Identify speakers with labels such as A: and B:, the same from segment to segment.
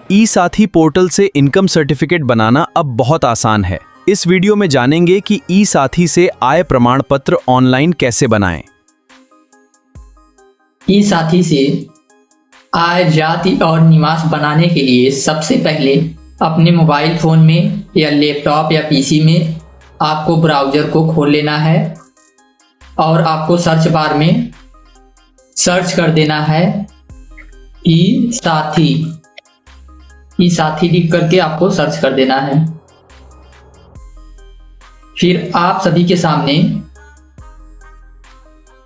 A: ई साथी पोर्टल से income certificate बनाना अब बहुत आसान है। इस वीडियो में जानेंगे कि ई साथी से आय प्रमाण पत्र ऑनलाइन कैसे बनाएं।
B: ई साथी से आय, जाति और निवास बनाने के लिए सबसे पहले अपने मोबाइल फोन में या लैपटॉप या पीसी में आपको ब्राउज़र को खोल लेना है और आपको सर्च बार में सर्च कर देना है ई साथी। ई साथी लिख करके आपको सर्च कर देना है। फिर आप सभी के सामने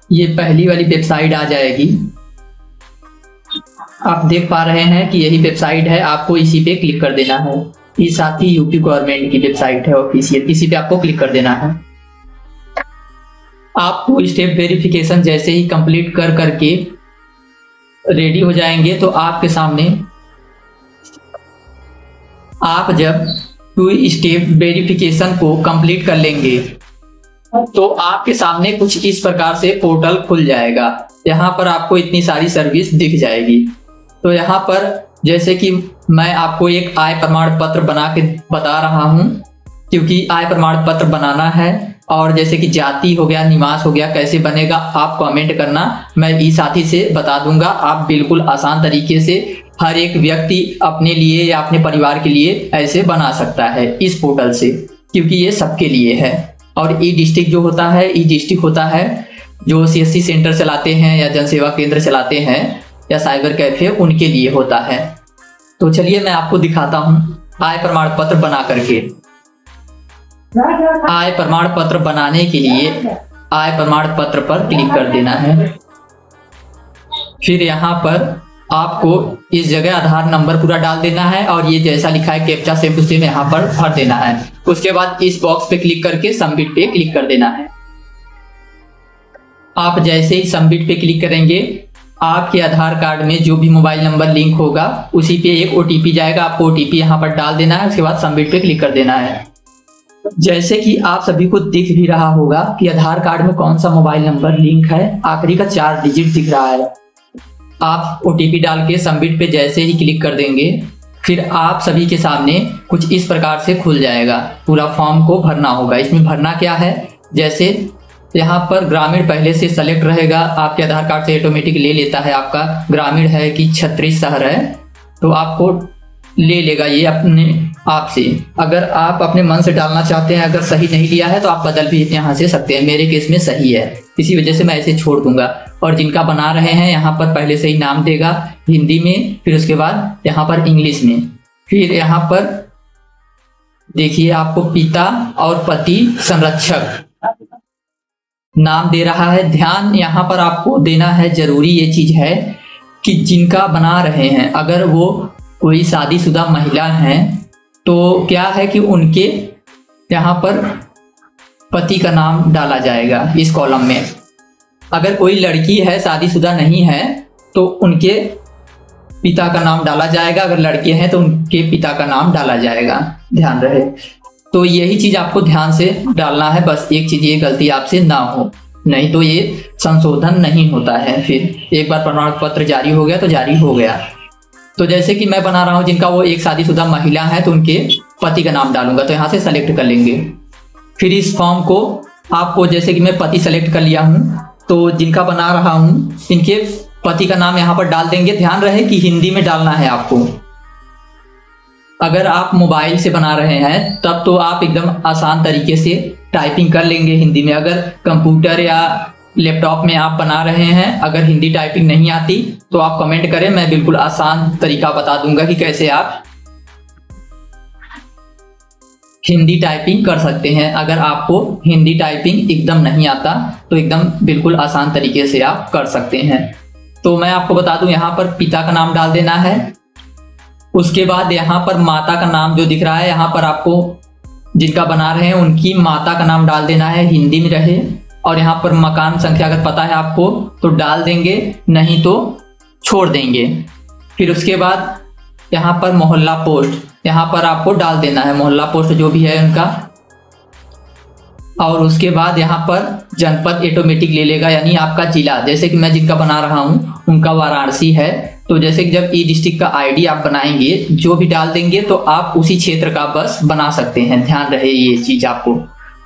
B: ये पहली वाली वेबसाइट आ जाएगी। आप देख पा रहे हैं कि यही वेबसाइट है, आपको इसी पे क्लिक कर देना है। ई साथी यूपी गवर्नमेंट की वेबसाइट है ऑफिशियल, इसी पे आपको क्लिक कर देना है। आप 2 स्टेप वेरिफिकेशन जैसे ही कंप्लीट कर करके रेडी हो जाएंगे तो आपके सामने आप जब 2 स्टेप वेरिफिकेशन को कंप्लीट कर लेंगे तो आपके सामने कुछ इस प्रकार से पोर्टल खुल जाएगा। यहाँ पर आपको इतनी सारी सर्विस दिख जाएगी। तो यहाँ पर जैसे कि मैं आपको एक आय प्रमाण पत्र बना के बता रहा हूँ, क्योंकि आय प्रमाण पत्र बनाना है। और जैसे कि जाति हो गया, निवास हो गया, कैसे बनेगा आप कमेंट करना, मैं ई साथी से बता दूंगा। आप बिल्कुल आसान तरीके से हर एक व्यक्ति अपने लिए या अपने परिवार के लिए ऐसे बना सकता है इस पोर्टल से, क्योंकि ये सबके लिए है। और ई डिस्ट्रिक्ट जो होता है, ई डिस्ट्रिक्ट होता है जो CSC सेंटर चलाते हैं या जनसेवा केंद्र चलाते हैं या साइबर कैफे, उनके लिए होता है। तो चलिए मैं आपको दिखाता हूँ आय प्रमाण पत्र बना करके। आय प्रमाण पत्र बनाने के लिए आय प्रमाण पत्र पर क्लिक कर देना है। फिर यहाँ पर आपको इस जगह आधार नंबर पूरा डाल देना है और ये जैसा लिखा है कैप्चा सेम टू सेम यहाँ पर भर देना है। उसके बाद इस बॉक्स पे क्लिक करके सबमिट पे क्लिक कर देना है। आप जैसे ही सबमिट पे क्लिक करेंगे आपके आधार कार्ड में जो भी मोबाइल नंबर लिंक होगा उसी पे एक OTP जाएगा। आपको OTP यहाँ पर डाल देना है। उसके बाद सबमिट पे क्लिक कर देना है। जैसे कि आप सभी को दिख भी रहा होगा कि आधार कार्ड में कौन सा मोबाइल नंबर लिंक है, आखिरी का 4 डिजिट दिख रहा है। आप OTP डाल के सबमिट पे जैसे ही क्लिक कर देंगे फिर आप सभी के सामने कुछ इस प्रकार से खुल जाएगा। पूरा फॉर्म को भरना होगा। इसमें भरना क्या है, जैसे यहाँ पर ग्रामीण पहले से सेलेक्ट रहेगा, आपके आधार कार्ड से ऑटोमेटिक ले लेता है आपका ग्रामीण है कि क्षेत्रीय शहर है, तो आपको ले लेगा ये अपने आप से। अगर आप अपने मन से डालना चाहते हैं, अगर सही नहीं लिया है तो आप बदल भी यहाँ से सकते हैं। मेरे केस में सही है, इसी वजह से मैं ऐसे छोड़ दूंगा। और जिनका बना रहे हैं यहाँ पर पहले से ही नाम देगा हिंदी में, फिर उसके बाद यहाँ पर इंग्लिश में। फिर यहाँ पर देखिए आपको पिता और पति संरक्षक नाम दे रहा है। ध्यान यहाँ पर आपको देना है, जरूरी ये चीज है कि जिनका बना रहे हैं अगर वो कोई शादीशुदा महिला हैं तो क्या है कि उनके यहाँ पर पति का नाम डाला जाएगा इस कॉलम में। अगर कोई लड़की है शादीशुदा नहीं है तो उनके पिता का नाम डाला जाएगा, अगर लड़के हैं तो उनके पिता का नाम डाला जाएगा। ध्यान रहे। तो यही चीज आपको ध्यान से डालना है। बस एक चीज, ये गलती आपसे ना हो, नहीं तो ये संशोधन नहीं होता है। फिर एक बार प्रमाण पत्र जारी हो गया तो जारी हो गया। तो जैसे कि मैं बना रहा हूँ जिनका वो एक शादीशुदा महिला है तो उनके पति का नाम डालूंगा, तो यहाँ से सेलेक्ट कर लेंगे। फिर इस फॉर्म को आपको, जैसे कि मैं पति सेलेक्ट कर लिया हूँ तो जिनका बना रहा हूँ इनके पति का नाम यहाँ पर डाल देंगे। ध्यान रहे कि हिंदी में डालना है आपको। अगर आप मोबाइल से बना रहे हैं तब तो आप एकदम आसान तरीके से टाइपिंग कर लेंगे हिंदी में। अगर कंप्यूटर या लैपटॉप में आप बना रहे हैं, अगर हिंदी टाइपिंग नहीं आती तो आप कमेंट करें, मैं बिल्कुल आसान तरीका बता दूंगा कि कैसे आप हिंदी टाइपिंग कर सकते हैं। अगर आपको हिंदी टाइपिंग एकदम नहीं आता तो एकदम बिल्कुल आसान तरीके से आप कर सकते हैं। तो मैं आपको बता दूं, यहाँ पर पिता का नाम डाल देना है। उसके बाद यहाँ पर माता का नाम जो दिख रहा है, यहाँ पर आपको जिनका बना रहे हैं उनकी माता का नाम डाल देना है, हिंदी में रहे। और यहाँ पर मकान संख्या अगर पता है आपको तो डाल देंगे, नहीं तो छोड़ देंगे। फिर उसके बाद यहाँ पर मोहल्ला पोस्ट यहाँ पर आपको डाल देना है, मोहल्ला पोस्ट जो भी है उनका। और उसके बाद यहाँ पर जनपद ऑटोमेटिक ले लेगा, यानी आपका जिला। जैसे कि मैं जिनका बना रहा हूँ उनका वाराणसी है, तो जैसे कि जब ई डिस्ट्रिक्ट का आईडी आप बनाएंगे जो भी डाल देंगे तो आप उसी क्षेत्र का बस बना सकते हैं, ध्यान रहे ये चीज आपको।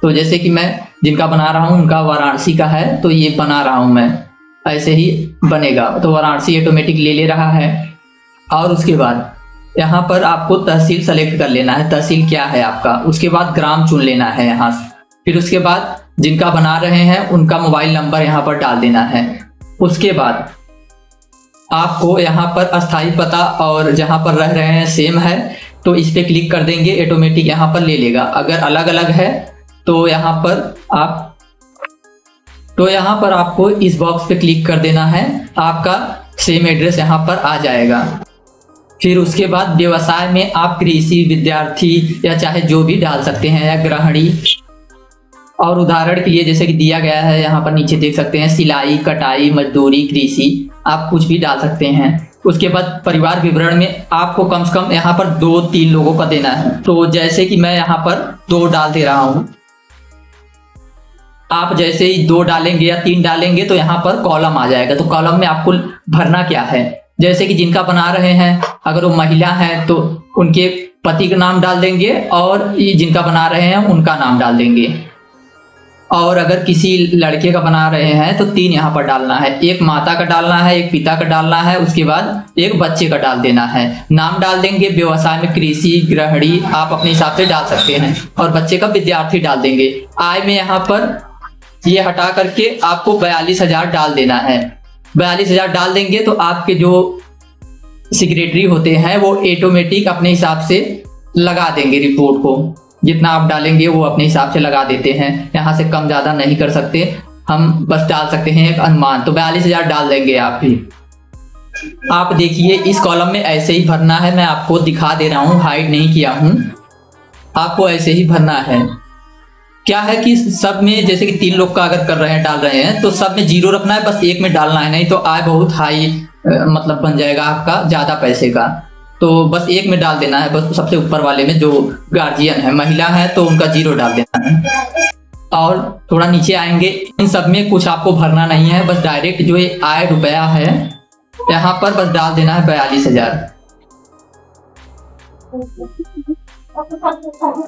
B: तो जैसे कि मैं जिनका बना रहा हूँ उनका वाराणसी का है, तो ये बना रहा हूँ मैं, ऐसे ही बनेगा। तो वाराणसी ऑटोमेटिक ले रहा है। और उसके बाद यहाँ पर आपको तहसील सेलेक्ट कर लेना है, तहसील क्या है आपका। उसके बाद ग्राम चुन लेना है यहाँ से। फिर उसके बाद जिनका बना रहे हैं उनका मोबाइल नंबर यहाँ पर डाल देना है। उसके बाद आपको यहाँ पर अस्थायी पता और जहाँ पर रह रहे हैं सेम है, तो इस पे क्लिक कर देंगे, ऑटोमेटिक यहाँ पर ले लेगा। अगर अलग अलग है तो यहाँ पर आपको इस बॉक्स पे क्लिक कर देना है, आपका सेम एड्रेस यहाँ पर आ जाएगा। फिर उसके बाद व्यवसाय में आप कृषि, विद्यार्थी या चाहे जो भी डाल सकते हैं, या गृहिणी। और उदाहरण के लिए जैसे कि दिया गया है यहाँ पर नीचे देख सकते हैं, सिलाई, कटाई, मजदूरी, कृषि, आप कुछ भी डाल सकते हैं। उसके बाद परिवार विवरण में आपको कम से कम यहाँ पर 2-3 लोगों का देना है। तो जैसे कि मैं यहाँ पर 2 डाल दे रहा हूँ। आप जैसे ही 2 डालेंगे या 3 डालेंगे तो यहाँ पर कॉलम आ जाएगा। तो कॉलम में आपको भरना क्या है, जैसे कि जिनका बना रहे हैं अगर वो महिला है तो उनके पति का नाम डाल देंगे, और जिनका बना रहे हैं उनका नाम डाल देंगे। और अगर किसी लड़के का बना रहे हैं तो 3 यहाँ पर डालना है, एक माता का डालना है, एक पिता का डालना है, उसके बाद एक बच्चे का डाल देना है। नाम डाल देंगे, व्यवसाय में कृषि, गृहिणी आप अपने हिसाब से डाल सकते हैं, और बच्चे का विद्यार्थी डाल देंगे। आय में यहाँ पर ये हटा करके आपको 42,000 डाल देना है। 42,000 डाल देंगे तो आपके जो सेक्रेटरी होते हैं वो ऑटोमेटिक अपने हिसाब से लगा देंगे रिपोर्ट को। जितना आप डालेंगे वो अपने हिसाब से लगा देते हैं, यहाँ से कम ज़्यादा नहीं कर सकते, हम बस डाल सकते हैं एक अनुमान। तो 42,000 डाल देंगे आप भी। आप देखिए इस कॉलम में ऐसे ही भरना है, मैं आपको दिखा दे रहा हूँ, हाइड नहीं किया हूँ, आपको ऐसे ही भरना है। क्या है कि सब में जैसे कि 3 लोग का अगर कर रहे हैं, डाल रहे हैं, तो सब में 0 रखना है, बस एक में डालना है, नहीं तो आय बहुत हाई मतलब बन जाएगा आपका ज़्यादा पैसे का। तो बस एक में डाल देना है, बस सबसे ऊपर वाले में जो गार्जियन है, महिला है तो उनका 0 डाल देना है। और थोड़ा नीचे आएंगे, इन सब में कुछ आपको भरना नहीं है, बस डायरेक्ट जो ये आय रुपया है यहाँ पर बस डाल देना है 42,000।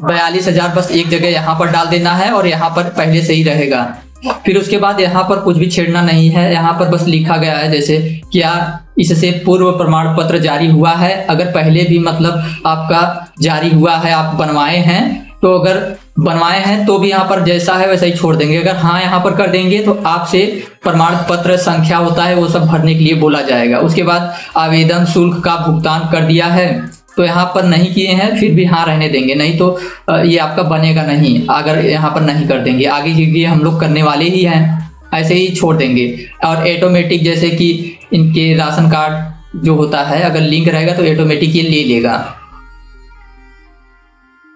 B: 42,000 बस एक जगह यहाँ पर डाल देना है, और यहाँ पर पहले से ही रहेगा। फिर उसके बाद यहाँ पर कुछ भी छेड़ना नहीं है, यहाँ पर बस लिखा गया है जैसे क्या इससे पूर्व प्रमाण पत्र जारी हुआ है। अगर पहले भी मतलब आपका जारी हुआ है, आप बनवाए हैं, तो अगर बनवाए हैं तो भी यहाँ पर जैसा है वैसा ही छोड़ देंगे। अगर हाँ यहाँ पर कर देंगे तो आपसे प्रमाण पत्र संख्या होता है वो सब भरने के लिए बोला जाएगा। उसके बाद आवेदन शुल्क का भुगतान कर दिया है तो यहाँ पर नहीं किए हैं, फिर भी हाँ रहने देंगे, नहीं तो ये आपका बनेगा नहीं अगर यहाँ पर नहीं कर देंगे। आगे क्योंकि हम लोग करने वाले ही हैं, ऐसे ही छोड़ देंगे। और ऑटोमेटिक जैसे कि इनके राशन कार्ड जो होता है अगर लिंक रहेगा तो ऑटोमेटिक ये ले लेगा,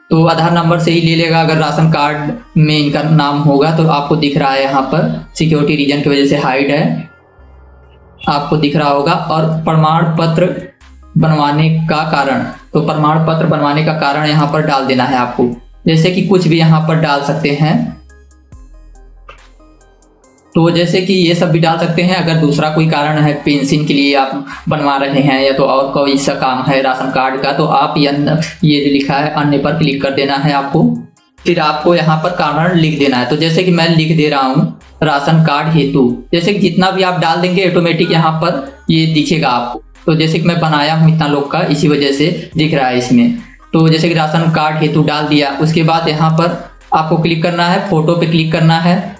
B: तो आधार नंबर से ही ले लेगा। अगर राशन कार्ड में इनका नाम होगा तो आपको दिख रहा है यहाँ पर, सिक्योरिटी रीजन की वजह से हाइड है, आपको दिख रहा होगा। और प्रमाण पत्र बनवाने का कारण, तो प्रमाण पत्र बनवाने का कारण यहाँ पर डाल देना है आपको, जैसे कि कुछ भी यहाँ पर डाल सकते हैं। तो जैसे कि ये सब भी डाल सकते हैं। अगर दूसरा कोई कारण है, पेंशन के लिए आप बनवा रहे हैं या तो और कोई सा काम है राशन कार्ड का, तो आप ये जो लिखा है अन्य पर क्लिक कर देना है आपको। फिर आपको यहाँ पर कारण लिख देना है। तो जैसे कि मैं लिख दे रहा हूँ राशन कार्ड हेतु, जैसे कि जितना भी आप डाल देंगे ऑटोमेटिक यहाँ पर ये दिखेगा आपको। तो जैसे कि मैं बनाया हूँ इतना लोग का, इसी वजह से दिख रहा है इसमें। तो जैसे कि राशन कार्ड हेतु डाल दिया, उसके बाद यहाँ पर आपको क्लिक करना है, फोटो पे क्लिक करना है,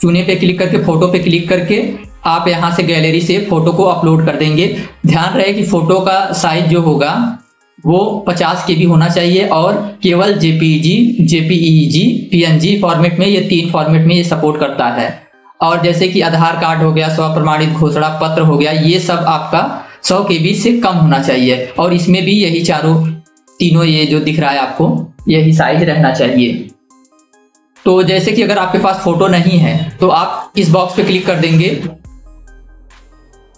B: चुने पे क्लिक करके फोटो पे क्लिक करके आप यहाँ से गैलरी से फोटो को अपलोड कर देंगे। ध्यान रहे कि फोटो का साइज जो होगा वो 50 KB होना चाहिए, और केवल JPG, JPEG, PNG फॉर्मेट में, ये 3 फॉर्मेट में ये सपोर्ट करता है। और जैसे कि आधार कार्ड हो गया, स्वप्रमाणित घोषणा पत्र हो गया, ये सब आपका 100 KB से कम होना चाहिए। और इसमें भी यही तीनों ये जो दिख रहा है आपको, यही साइज रहना चाहिए। तो जैसे कि अगर आपके पास फोटो नहीं है तो आप इस बॉक्स पे क्लिक कर देंगे,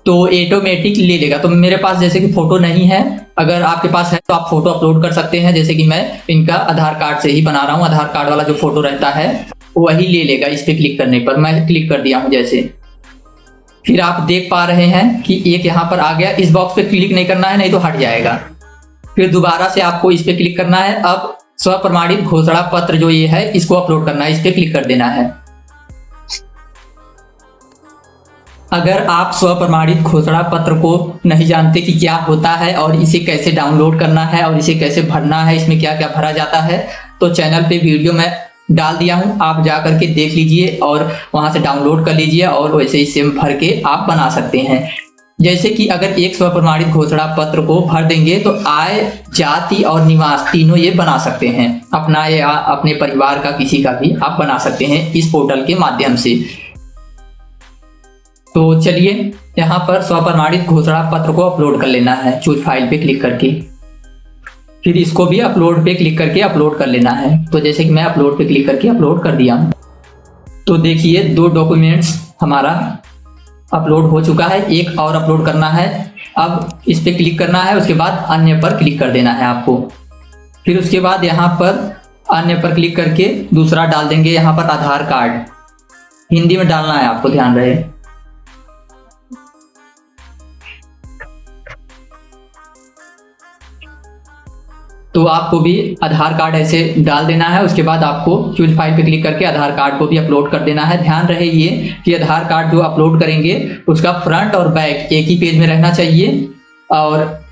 B: तो ऑटोमेटिक ले लेगा। तो मेरे पास जैसे कि फोटो नहीं है, अगर आपके पास है तो आप फोटो अपलोड कर सकते हैं। जैसे कि मैं इनका आधार कार्ड से ही बना रहा हूँ, आधार कार्ड वाला जो फोटो रहता है वही ले लेगा इस पे क्लिक करने पर। मैं क्लिक कर दिया हूँ जैसे, फिर आप देख पा रहे हैं कि एक यहाँ पर आ गया। इस बॉक्स पे क्लिक नहीं करना है, नहीं तो हट जाएगा। फिर दोबारा से आपको इस पे क्लिक करना है। अब स्वप्रमाणित घोषणा पत्र जो ये है इसको अपलोड करना है, इस पे क्लिक कर देना है। अगर आप स्वप्रमाणित घोषणा पत्र को नहीं जानते कि क्या होता है और इसे कैसे डाउनलोड करना है और इसे कैसे भरना है, इसमें क्या क्या भरा जाता है, तो चैनल पे वीडियो मैं डाल दिया हूं, आप जा करके देख लीजिए और वहां से डाउनलोड कर लीजिए और वैसे इसे भर के आप बना सकते हैं। जैसे कि अगर एक स्वप्रमाणित घोषणा पत्र को भर देंगे तो आय, जाति और निवास तीनों ये बना सकते हैं, अपना या अपने परिवार का किसी का भी आप बना सकते हैं इस पोर्टल के माध्यम से। तो चलिए यहाँ पर स्वप्रमाणित घोषणा पत्र को अपलोड कर लेना है, चूज फाइल पे क्लिक करके। फिर इसको भी अपलोड पे क्लिक करके अपलोड कर लेना है। तो जैसे कि मैं अपलोड पे क्लिक करके अपलोड कर दिया हूँ। तो देखिए 2 डॉक्यूमेंट्स हमारा अपलोड हो चुका है, एक और अपलोड करना है। अब इस पे क्लिक करना है, उसके बाद अन्य पर क्लिक कर देना है आपको। फिर उसके बाद यहाँ पर अन्य पर क्लिक करके दूसरा डाल देंगे, यहाँ पर आधार कार्ड हिंदी में डालना है आपको, ध्यान रहे। तो आपको भी आधार कार्ड ऐसे डाल देना है। उसके बाद आपको चूज फाइल पे क्लिक करके आधार कार्ड को भी अपलोड कर देना है। ध्यान रहे ये कि आधार कार्ड जो अपलोड करेंगे उसका फ्रंट और बैक एक ही पेज में रहना चाहिए। और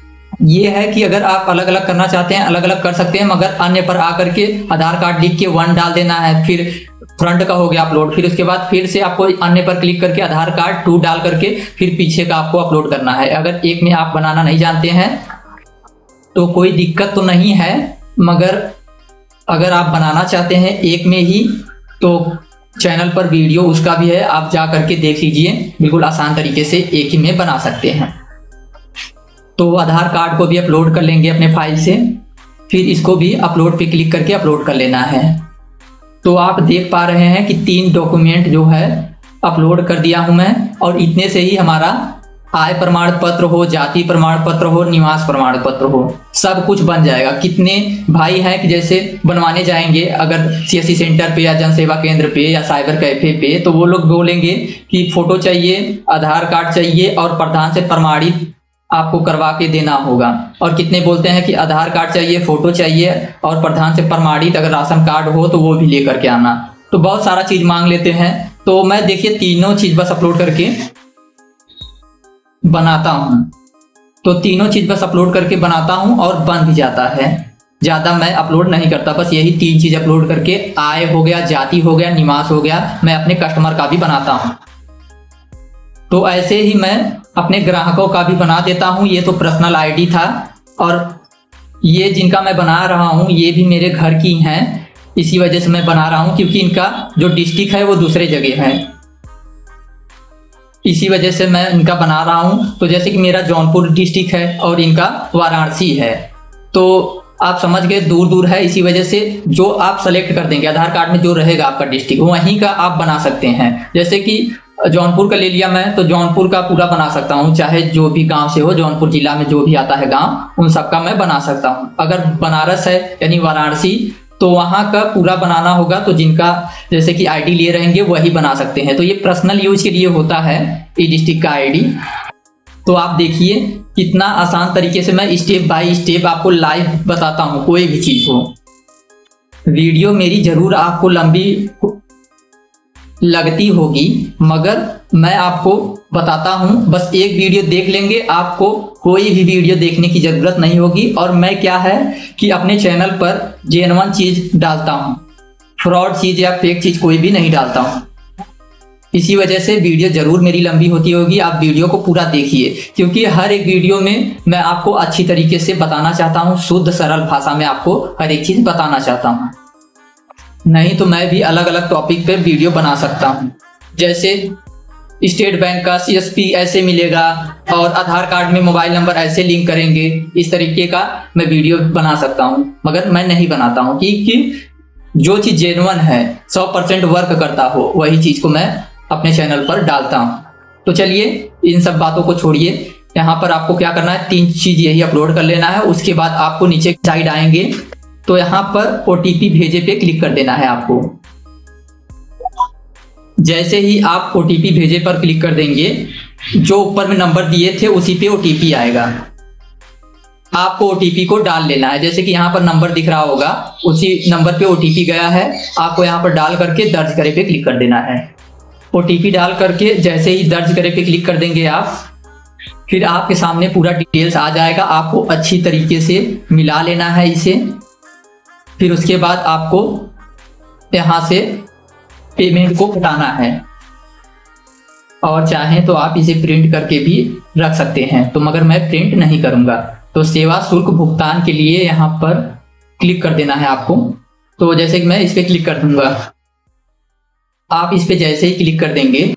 B: ये है कि अगर आप अलग अलग करना चाहते हैं अलग अलग कर सकते हैं, मगर अन्य पर आकर के आधार कार्ड लिख के 1 डाल देना है, फिर फ्रंट का हो गया अपलोड। फिर उसके बाद फिर से आपको अन्य पर क्लिक करके आधार कार्ड 2 डाल करके फिर पीछे का आपको अपलोड करना है। अगर एक में आप बनाना नहीं जानते हैं तो कोई दिक्कत तो नहीं है, मगर अगर आप बनाना चाहते हैं एक में ही तो चैनल पर वीडियो उसका भी है, आप जा करके देख लीजिए। बिल्कुल आसान तरीके से एक ही में बना सकते हैं। तो आधार कार्ड को भी अपलोड कर लेंगे अपने फाइल से, फिर इसको भी अपलोड पे क्लिक करके अपलोड कर लेना है। तो आप देख पा रहे हैं कि 3 डॉक्यूमेंट जो है अपलोड कर दिया हूं मैं, और इतने से ही हमारा आय प्रमाण पत्र हो, जाति प्रमाण पत्र हो, निवास प्रमाण पत्र हो, सब कुछ बन जाएगा। कितने भाई हैं कि जैसे बनवाने जाएंगे अगर सीएससी सेंटर पे या जन सेवा केंद्र पे या साइबर कैफे पे, तो वो लोग बोलेंगे कि फोटो चाहिए, आधार कार्ड चाहिए और प्रधान से प्रमाणित आपको करवा के देना होगा। और कितने बोलते हैं कि आधार कार्ड चाहिए, फोटो चाहिए और प्रधान से प्रमाणित अगर राशन कार्ड हो तो वो भी लेकर के आना। तो बहुत सारा चीज मांग लेते हैं। तो मैं देखिए तीनों चीज बस अपलोड करके बनाता हूं। तो तीनों चीज बस अपलोड करके बनाता हूं और बन भी जाता है। ज्यादा मैं अपलोड नहीं करता, बस यही 3 चीज अपलोड करके आय हो गया, जाति हो गया, निवास हो गया, मैं अपने कस्टमर का भी बनाता हूं। तो ऐसे ही मैं अपने ग्राहकों का भी बना देता हूं। ये तो पर्सनल आईडी था, और ये जिनका मैं बना रहा हूं ये भी मेरे घर की हैं, इसी वजह से मैं बना रहा हूं क्योंकि इनका जो डिस्ट्रिक्ट है वो दूसरे जगह है, इसी वजह से मैं इनका बना रहा हूं। तो जैसे कि मेरा जौनपुर डिस्ट्रिक्ट है और इनका वाराणसी है, तो आप समझ गए दूर दूर है, इसी वजह से जो आप सेलेक्ट कर देंगे आधार कार्ड में जो रहेगा आपका डिस्ट्रिक्ट वहीं का आप बना सकते हैं। जैसे कि जौनपुर का ले लिया मैं, तो जौनपुर का पूरा बना सकता हूं, चाहे जो भी गांव से हो, जौनपुर जिला में जो भी आता है गांव, उन सबका मैं बना सकता हूं। अगर बनारस है यानी वाराणसी, तो वहां का पूरा बनाना होगा, तो जिनका जैसे कि आईडी लिए रहेंगे वही बना सकते हैं। तो ये पर्सनल यूज के लिए होता है ये डिस्ट्रिक्ट का आईडी। तो आप देखिए कितना आसान तरीके से मैं स्टेप बाय स्टेप आपको लाइव बताता हूं। कोई भी चीज हो, वीडियो मेरी जरूर आपको लंबी लगती होगी, मगर मैं आपको बताता हूं, बस एक वीडियो देख लेंगे, आपको कोई भी वीडियो देखने की जरूरत नहीं होगी। और मैं क्या है कि अपने चैनल पर जेन्युइन चीज डालता हूं, फ्रॉड चीज या फेक चीज कोई भी नहीं डालता हूं। इसी वजह से वीडियो जरूर मेरी लंबी होती होगी। आप वीडियो को पूरा देखिए, क्योंकि हर एक वीडियो में मैं आपको अच्छी तरीके से बताना चाहता हूं, शुद्ध सरल भाषा में आपको हर एक चीज बताना चाहता हूं। नहीं तो मैं भी अलग अलग टॉपिक पे वीडियो बना सकता हूं, जैसे स्टेट बैंक का CSP ऐसे मिलेगा और आधार कार्ड में मोबाइल नंबर ऐसे लिंक करेंगे, इस तरीके का मैं वीडियो बना सकता हूं, मगर मैं नहीं बनाता हूं क्योंकि जो चीज जेन्युइन है, 100% वर्क करता हो, वही चीज को मैं अपने चैनल पर डालता हूं। तो चलिए इन सब बातों को छोड़िए, यहाँ पर आपको क्या करना है, 3 चीज यही अपलोड कर लेना है। उसके बाद आपको नीचे साइड आएंगे तो यहाँ पर OTP भेजे पे क्लिक कर देना है आपको। जैसे ही आप OTP भेजे पर क्लिक कर देंगे, जो ऊपर में नंबर दिए थे उसी पे OTP आएगा। आपको OTP को डाल लेना है, जैसे कि यहाँ पर नंबर दिख रहा होगा, उसी नंबर पे OTP गया है। आपको यहाँ पर डाल करके दर्ज करे पे क्लिक कर देना है। OTP डाल करके जैसे ही दर्ज करे पे क्लिक कर देंगे आप, फिर आपके सामने पूरा डिटेल्स आ जाएगा। आपको अच्छी तरीके से मिला लेना है इसे। फिर उसके बाद आपको यहाँ से पेमेंट को हटाना है, और चाहें तो आप इसे प्रिंट करके भी रख सकते हैं, तो मगर मैं प्रिंट नहीं करूंगा। तो सेवा शुल्क भुगतान के लिए यहाँ पर क्लिक कर देना है आपको। तो जैसे कि मैं इस पर क्लिक कर दूंगा, आप इस पे जैसे ही क्लिक कर देंगे,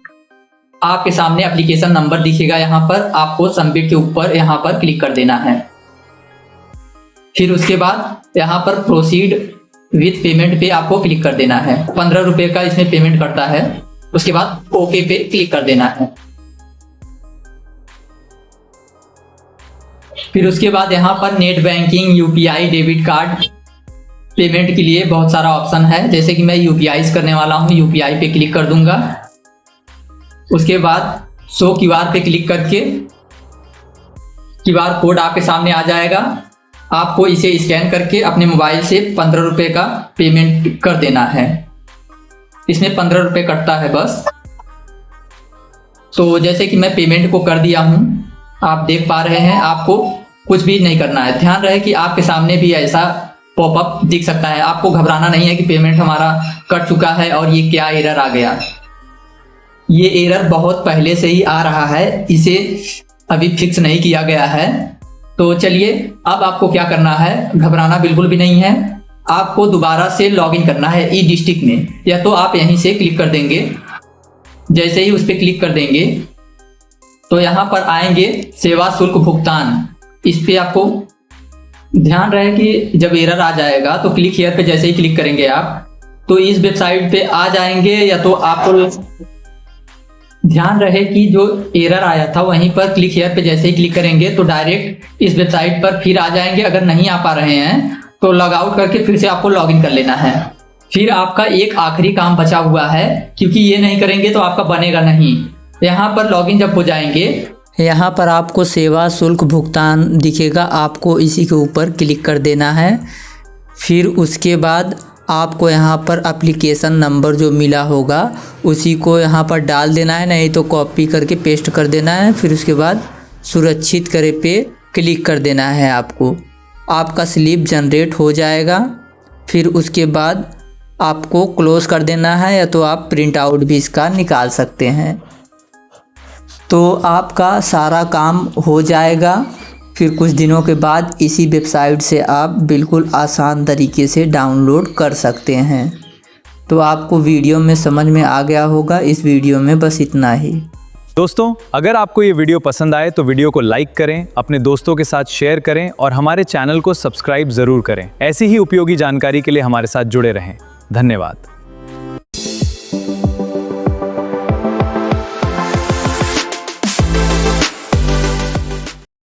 B: आपके सामने एप्लीकेशन नंबर दिखेगा। यहाँ पर आपको सबमिट के ऊपर यहाँ पर क्लिक कर देना है। फिर उसके बाद यहाँ पर प्रोसीड विथ पेमेंट पे आपको क्लिक कर देना है। 15 रुपए का इसमें पेमेंट करता है। उसके बाद ओके पे क्लिक कर देना है। फिर उसके बाद यहाँ पर net banking, UPI, debit card payment के लिए बहुत सारा ऑप्शन है। जैसे कि मैं UPI करने वाला हूँ, UPI पे क्लिक कर दूंगा। उसके बाद शो QR पे क्लिक करके QR कोड आपके सामने आ जाएगा। आपको इसे स्कैन करके अपने मोबाइल से 15 रुपए का पेमेंट कर देना है। इसमें 15 रुपए कटता है बस। तो जैसे कि मैं पेमेंट को कर दिया हूं, आप देख पा रहे हैं, आपको कुछ भी नहीं करना है। ध्यान रहे कि आपके सामने भी ऐसा पॉपअप दिख सकता है। आपको घबराना नहीं है कि पेमेंट हमारा कट चुका है और ये क्या एरर आ गया। ये एरर बहुत पहले से ही आ रहा है, इसे अभी फिक्स नहीं किया गया है। तो चलिए अब आपको क्या करना है, घबराना बिल्कुल भी नहीं है। आपको दोबारा से लॉगिन करना है ई-डिस्ट्रिक्ट में, या तो आप यहीं से क्लिक कर देंगे। जैसे ही उस पर क्लिक कर देंगे तो यहाँ पर आएंगे सेवा शुल्क भुगतान। इस पे आपको ध्यान रहे कि जब एरर आ जाएगा तो क्लिक हियर पे जैसे ही क्लिक करेंगे आप, तो इस वेबसाइट पे आ जाएंगे। या तो आपको ध्यान रहे कि जो एरर आया था वहीं पर क्लिक हियर पे जैसे ही क्लिक करेंगे तो डायरेक्ट इस वेबसाइट पर फिर आ जाएंगे। अगर नहीं आ पा रहे हैं तो लॉग आउट करके फिर से आपको लॉगिन कर लेना है। फिर आपका एक आखिरी काम बचा हुआ है, क्योंकि ये नहीं करेंगे तो आपका बनेगा नहीं। यहाँ पर लॉगिन जब हो जाएंगे,
C: यहाँ पर आपको सेवा शुल्क भुगतान दिखेगा, आपको इसी के ऊपर क्लिक कर देना है। फिर उसके बाद आपको यहाँ पर एप्लीकेशन नंबर जो मिला होगा उसी को यहाँ पर डाल देना है, नहीं तो कॉपी करके पेस्ट कर देना है। फिर उसके बाद सुरक्षित करे पे क्लिक कर देना है। आपका स्लिप जनरेट हो जाएगा। फिर उसके बाद आपको क्लोज कर देना है, या तो आप प्रिंट आउट भी इसका निकाल सकते हैं। तो आपका सारा काम हो जाएगा। फिर कुछ दिनों के बाद इसी वेबसाइट से आप बिल्कुल आसान तरीके से डाउनलोड कर सकते हैं। तो आपको वीडियो में समझ में आ गया होगा। इस वीडियो में बस इतना ही।
A: दोस्तों, अगर आपको ये वीडियो पसंद आए तो वीडियो को लाइक करें, अपने दोस्तों के साथ शेयर करें और हमारे चैनल को सब्सक्राइब ज़रूर करें। ऐसी ही उपयोगी जानकारी के लिए हमारे साथ जुड़े रहें। धन्यवाद।